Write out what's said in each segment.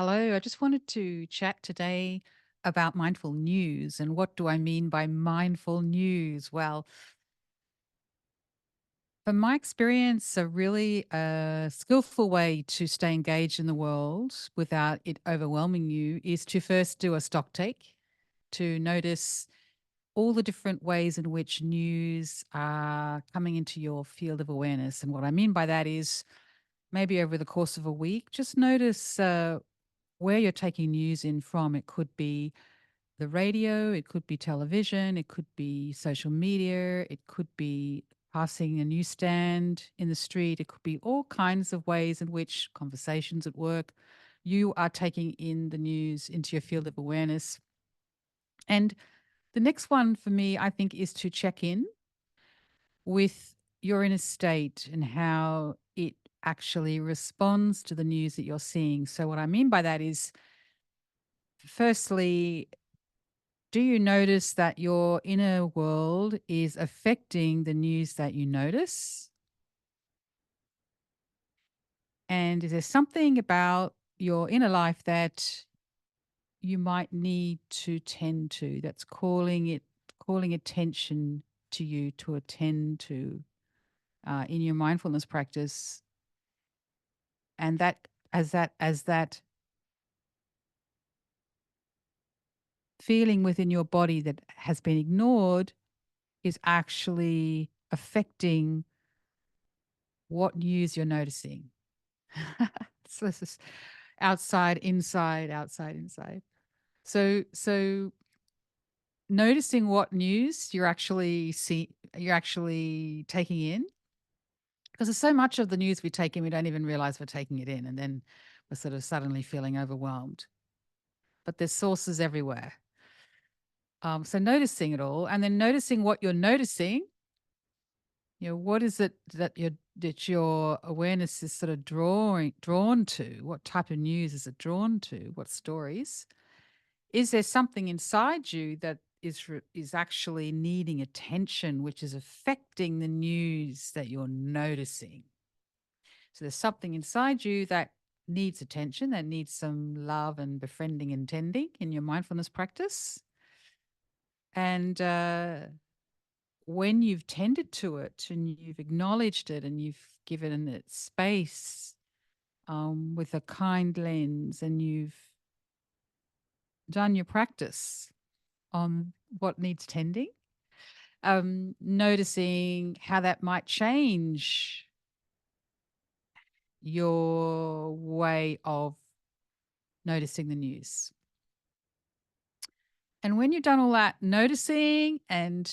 Hello, I just wanted to chat today about mindful news. And what do I mean by mindful news? Well, from my experience, a really skillful way to stay engaged in the world without it overwhelming you is to first do a stock take, to notice all the different ways in which news are coming into your field of awareness. And what I mean by that is maybe over the course of a week, just notice where you're taking news in from. It could be the radio, it could be television, it could be social media, it could be passing a newsstand in the street, it could be all kinds of ways in which conversations at work, you are taking in the news into your field of awareness. And the next one for me, I think, is to check in with your inner state and how it actually responds to the news that you're seeing. So, what I mean by that is, firstly, do you notice that your inner world is affecting the news that you notice? And is there something about your inner life that you might need to tend to, that's calling attention to you to attend to in your mindfulness practice? And that feeling within your body that has been ignored is actually affecting what news you're noticing. So this is outside, inside, outside, inside. So noticing what news you're actually taking in, because there's so much of the news we take in we don't even realize we're taking it in, and then we're sort of suddenly feeling overwhelmed. But there's sources everywhere. So noticing it all, and then noticing what you're noticing. What is it that your awareness is sort of drawn to? What type of news is it drawn to? What stories? Is there something inside you that is actually needing attention, which is affecting the news that you're noticing? So there's something inside you that needs attention, that needs some love and befriending and tending in your mindfulness practice. And when you've tended to it and you've acknowledged it and you've given it space with a kind lens, and you've done your practice on what needs tending, noticing how that might change your way of noticing the news. And when you've done all that noticing and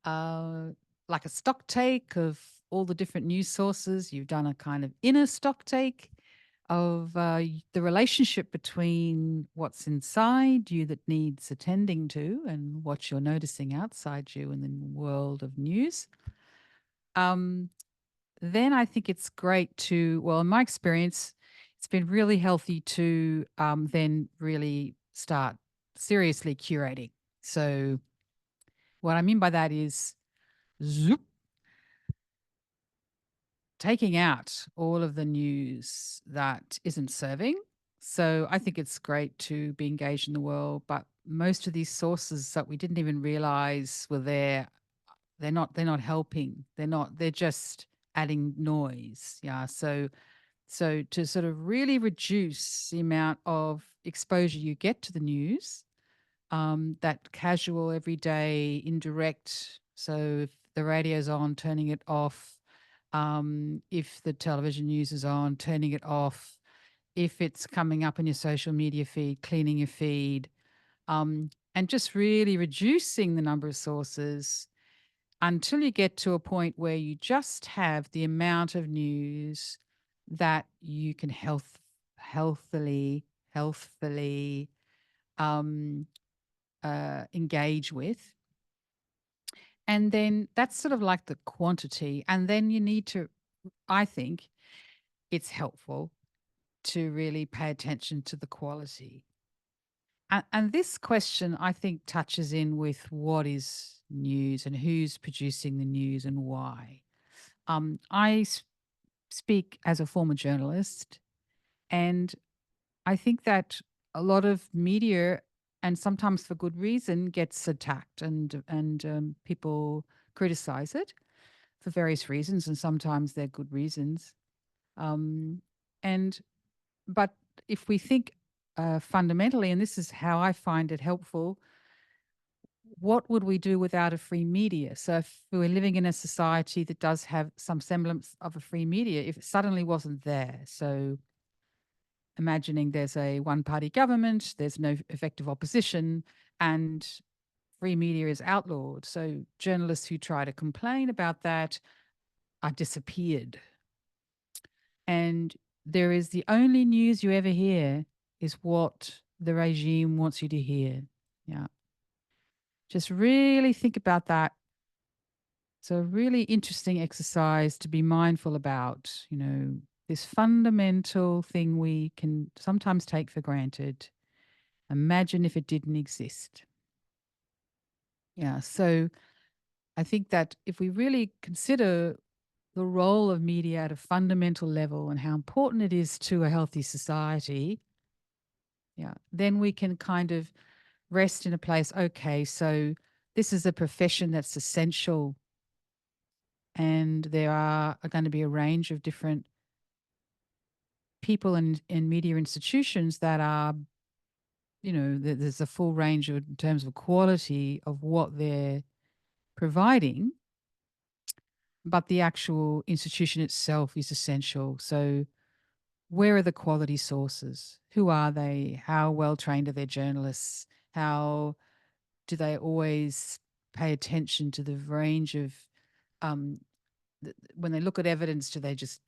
uh, like a stock take of all the different news sources, you've done a kind of inner stock take of the relationship between what's inside you that needs attending to and what you're noticing outside you in the world of news. Um, then I think it's great to, well, in my experience, it's been really healthy to then really start seriously curating. So, what I mean by that is zoop, taking out all of the news that isn't serving. So, I think it's great to be engaged in the world, but most of these sources that we didn't even realize were there, they're not helping. They're just adding noise. Yeah. So to sort of really reduce the amount of exposure you get to the news, that casual, everyday, indirect. So if the radio's on, turning it off. If the television news is on, turning it off. If it's coming up in your social media feed, cleaning your feed, and just really reducing the number of sources until you get to a point where you just have the amount of news that you can healthfully um, engage with. And then that's sort of like the quantity. And then you need to, I think it's helpful to really pay attention to the quality. And this question, I think, touches in with what is news and who's producing the news and why. I speak as a former journalist, and I think that a lot of media, and sometimes for good reason, gets attacked, and people criticize it for various reasons, and sometimes they're good reasons. Um, and but if we think fundamentally, and this is how I find it helpful, what would we do without a free media? So if we were living in a society that does have some semblance of a free media, if it suddenly wasn't there, so imagining there's a one-party government, there's no effective opposition, and free media is outlawed. So journalists who try to complain about that are disappeared. And there is the only news you ever hear is what the regime wants you to hear. Yeah. Just really think about that. It's a really interesting exercise to be mindful about, this fundamental thing we can sometimes take for granted. Imagine if it didn't exist. Yeah. So I think that if we really consider the role of media at a fundamental level and how important it is to a healthy society, yeah, then we can kind of rest in a place. Okay, so this is a profession that's essential, and there are going to be a range of different people in media institutions that are, there's a full range of, in terms of quality of what they're providing, but the actual institution itself is essential. So, where are the quality sources? Who are they? How well trained are their journalists? How do they always pay attention to the range of, um, when they look at evidence, do they just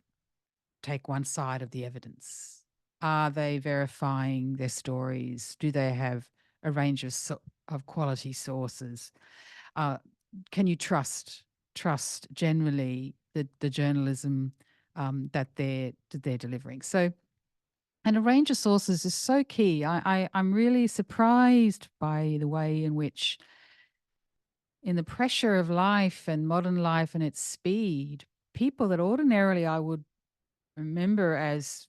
take one side of the evidence? Are they verifying their stories? Do they have a range of of quality sources? Uh, can you trust generally the journalism that they're delivering? So, and a range of sources is so key. I'm really surprised by the way in which, in the pressure of life and modern life and its speed, people that ordinarily I would remember as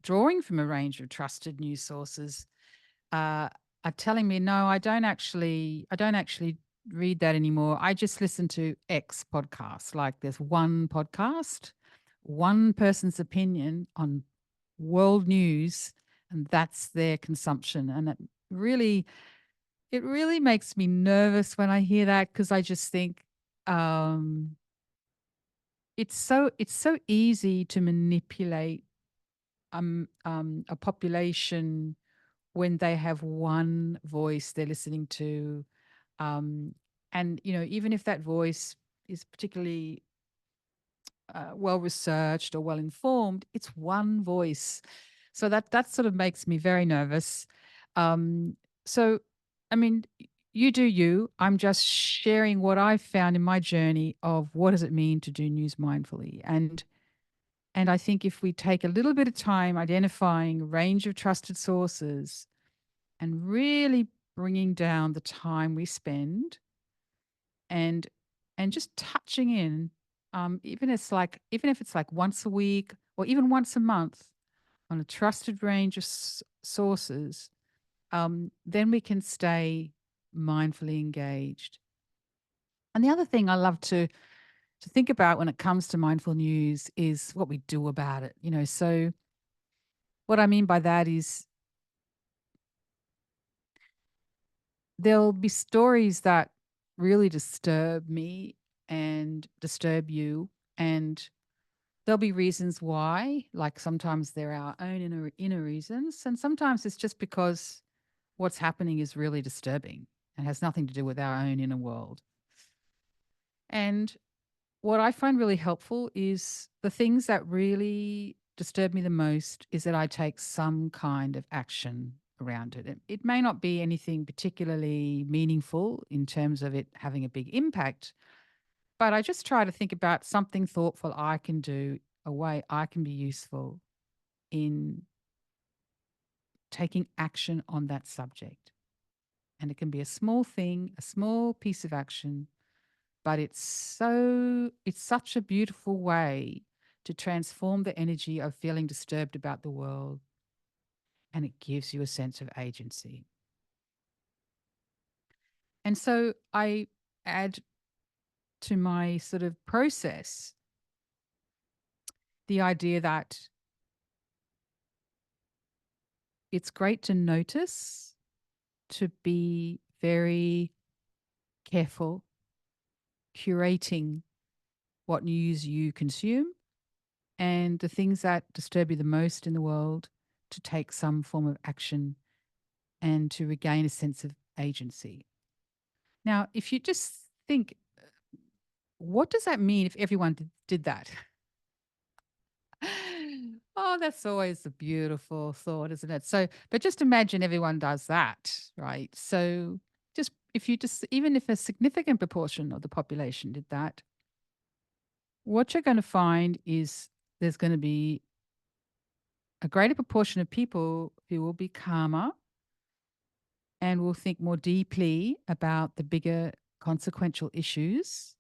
drawing from a range of trusted news sources uh, are telling me, no, I don't actually read that anymore. I just listen to X podcasts. Like there's one podcast, one person's opinion on world news, and that's their consumption. And really, it really makes me nervous when I hear that, because I just think um, it's so easy to manipulate a population when they have one voice they're listening to, um, and even if that voice is particularly well researched or well informed, it's one voice. So that sort of makes me very nervous. Um, so, I mean, you do you. I'm just sharing what I've found in my journey of what does it mean to do news mindfully, and I think if we take a little bit of time identifying a range of trusted sources and really bringing down the time we spend, and just touching in, even if it's like once a week or even once a month on a trusted range of sources, then we can stay mindfully engaged. And the other thing I love to think about when it comes to mindful news is what we do about it. So what I mean by that is there'll be stories that really disturb me and disturb you, and there'll be reasons why. Like sometimes there are our own inner reasons, and sometimes it's just because what's happening is really disturbing and has nothing to do with our own inner world. And what I find really helpful is the things that really disturb me the most is that I take some kind of action around it. It may not be anything particularly meaningful in terms of it having a big impact, but I just try to think about something thoughtful I can do, a way I can be useful in taking action on that subject. And it can be a small thing, a small piece of action, but it's such a beautiful way to transform the energy of feeling disturbed about the world. and it gives you a sense of agency. And so I add to my sort of process the idea that it's great to notice, to be very careful, curating what news you consume and the things that disturb you the most in the world, to take some form of action and to regain a sense of agency. Now, if you just think, what does that mean if everyone did that? Oh, that's always a beautiful thought, isn't it? So, but just imagine everyone does that, right? So, just if you just, even if a significant proportion of the population did that, what you're going to find is there's going to be a greater proportion of people who will be calmer and will think more deeply about the bigger consequential issues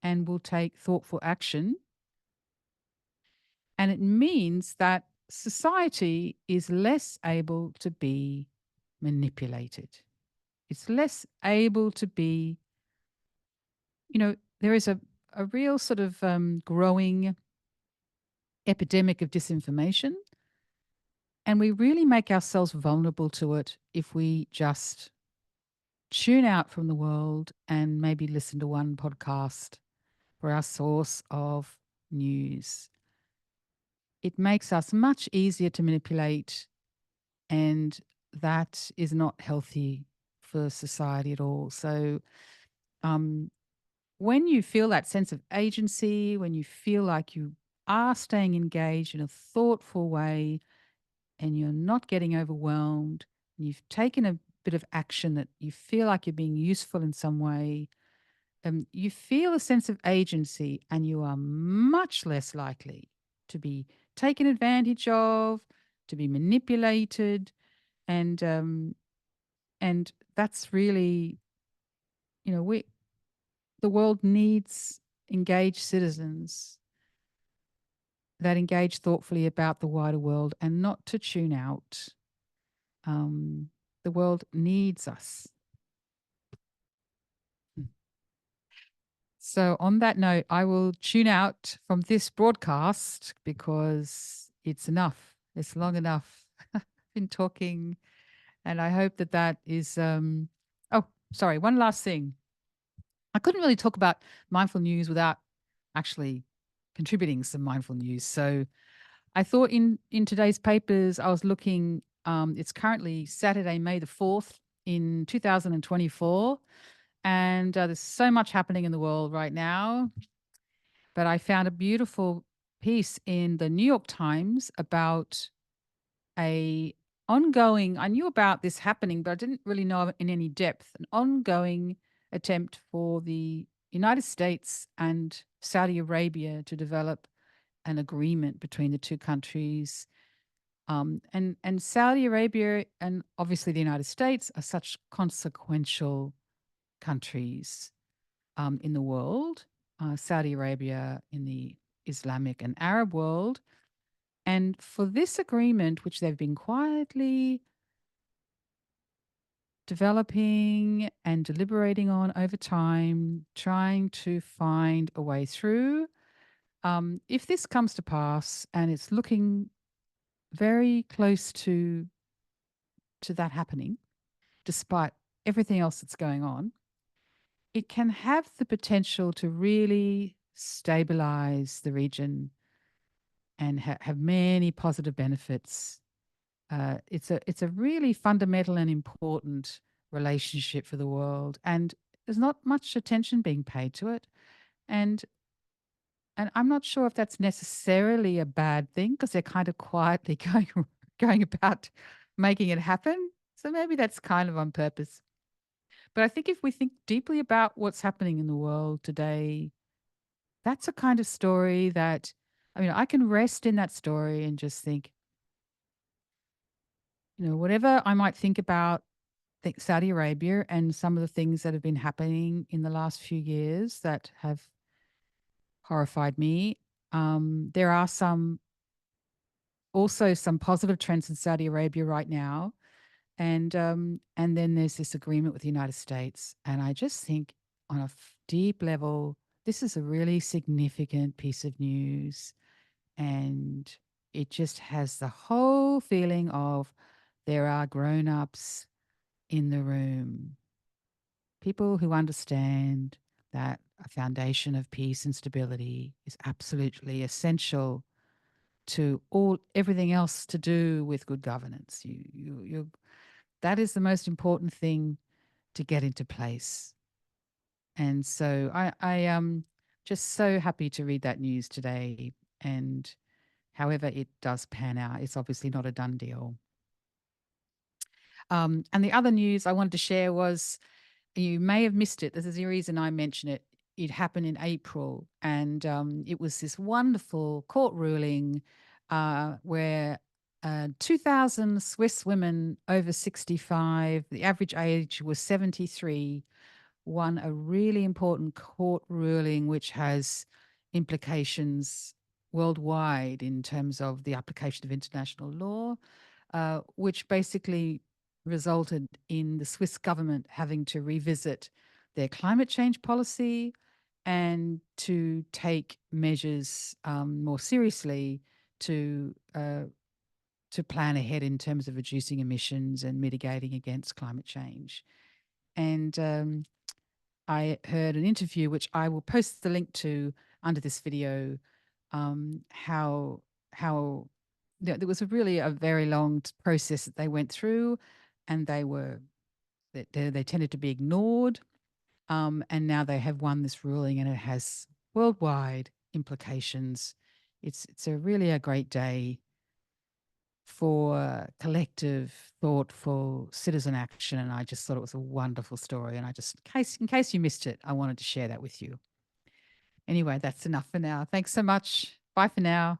and will take thoughtful action. And it means that society is less able to be manipulated. It's less able to be, there is a real sort of growing epidemic of disinformation. And we really make ourselves vulnerable to it if we just tune out from the world and maybe listen to one podcast for our source of news. It makes us much easier to manipulate, and that is not healthy for society at all. So, um, when you feel that sense of agency, when you feel like you are staying engaged in a thoughtful way and you're not getting overwhelmed, and you've taken a bit of action that you feel like you're being useful in some way, you feel a sense of agency and you are much less likely to be taken advantage of, to be manipulated. And that's really, we the world needs engaged citizens that engage thoughtfully about the wider world and not to tune out. Um, the world needs us. So, on that note, I will tune out from this broadcast because it's enough. It's long enough. I've been talking, and I hope that that is. Oh, sorry. One last thing. I couldn't really talk about mindful news without actually contributing some mindful news. So, I thought in today's papers, I was looking. It's currently Saturday, May the 4th in 2024. And there's so much happening in the world right now. But I found a beautiful piece in the New York Times about a ongoing, I knew about this happening, but I didn't really know in any depth, an ongoing attempt for the United States and Saudi Arabia to develop an agreement between the two countries. And Saudi Arabia and obviously the United States are such consequential countries in the world, Saudi Arabia in the Islamic and Arab world. And for this agreement, which they've been quietly developing and deliberating on over time, trying to find a way through, if this comes to pass, and it's looking very close to that happening, despite everything else that's going on, it can have the potential to really stabilize the region and have many positive benefits. It's a really fundamental and important relationship for the world, and there's not much attention being paid to it. And and I'm not sure if that's necessarily a bad thing because they're kind of quietly going about making it happen. So maybe that's kind of on purpose. But I think if we think deeply about what's happening in the world today, that's a kind of story that, I mean, I can rest in that story and just think, whatever I might think about Saudi Arabia and some of the things that have been happening in the last few years that have horrified me, there are some also some positive trends in Saudi Arabia right now. And then there's this agreement with the United States. And I just think on a deep level, this is a really significant piece of news. And it just has the whole feeling of there are grown-ups in the room, people who understand that a foundation of peace and stability is absolutely essential to everything else to do with good governance. That is the most important thing to get into place. And so I just so happy to read that news today. And however it does pan out, it's obviously not a done deal. And the other news I wanted to share was, you may have missed it. This is the reason I mention it. It happened in April, and it was this wonderful court ruling where 2,000 Swiss women over 65, the average age was 73, won a really important court ruling which has implications worldwide in terms of the application of international law, which basically resulted in the Swiss government having to revisit their climate change policy and to take measures more seriously to plan ahead in terms of reducing emissions and mitigating against climate change. And I heard an interview, which I will post the link to under this video, how there was really a very long process that they went through, and they tended to be ignored, and now they have won this ruling, and it has worldwide implications. It's really a great day for collective, thoughtful citizen action, and I just thought it was a wonderful story. And I just, in case you missed it, I wanted to share that with you. Anyway, that's enough for now. Thanks so much. Bye for now.